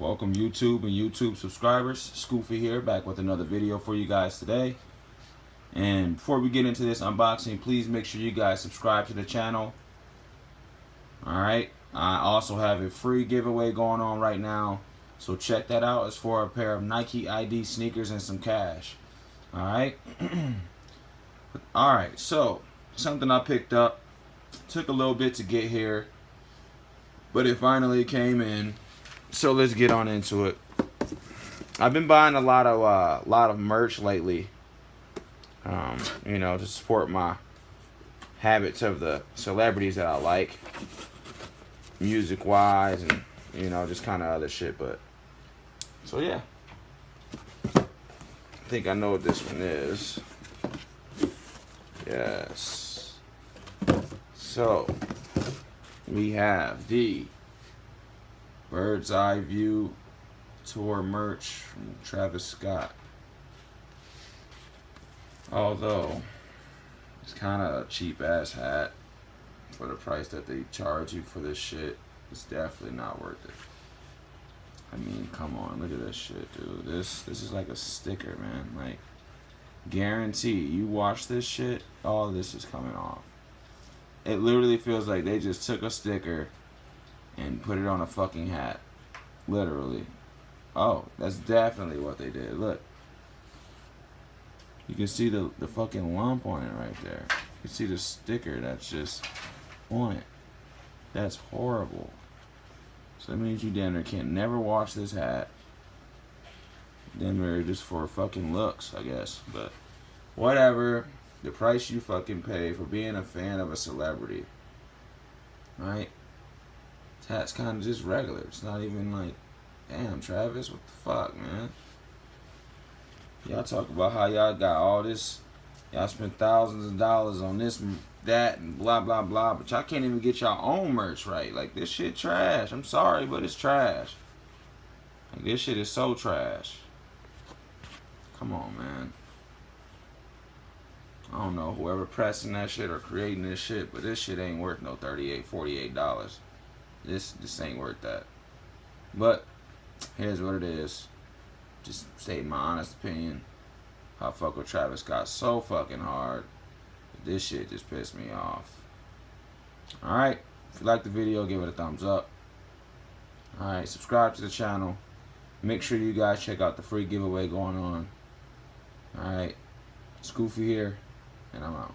Welcome YouTube and YouTube subscribers. Scoofy here, back with another video for you guys today. And before we get into this unboxing, please make sure you guys subscribe to the channel. Alright, I also have a free giveaway going on right now, so check that out. It's for a pair of Nike ID sneakers and some cash. Alright. Alright, so something I picked up. Took a little bit to get here, but it finally came in. So let's get on into it. I've been buying a lot of merch lately. You know, to support my habits of the celebrities that I like, music wise, and you know, just kind of other shit. But so yeah, I think I know what this one is. Yes. So we have the Bird's Eye View Tour merch from Travis Scott. Although it's kind of a cheap ass hat for the price that they charge you for this shit, it's definitely not worth it. I mean, come on, look at this shit, dude. This is like a sticker, man. Like, guarantee you wash this shit, all of this is coming off. It literally feels like they just took a sticker and put it on a fucking hat. Literally. Oh, that's definitely what they did. Look. You can see the fucking lump on it right there. You can see the sticker that's just on it. That's horrible. So that means you damn near can't never wash this hat. Damn near just for fucking looks, I guess. But whatever. The price you fucking pay for being a fan of a celebrity. Right? This hat's kind of just regular. It's not even like, damn, Travis, what the fuck, man? Y'all talk about how y'all got all this, y'all spent thousands of dollars on this, that, and blah, blah, blah, but y'all can't even get y'all own merch right. Like, this shit trash. I'm sorry, but it's trash. Like, this shit is so trash. Come on, man. I don't know whoever pressing that shit or creating this shit, but this shit ain't worth no $38, $48. This ain't worth that. But here's what it is. Just stating my honest opinion. I fuck with Travis Scott so fucking hard. This shit just pissed me off. Alright. If you like the video, give it a thumbs up. Alright. Subscribe to the channel. Make sure you guys check out the free giveaway going on. Alright. Scoofy here. And I'm out.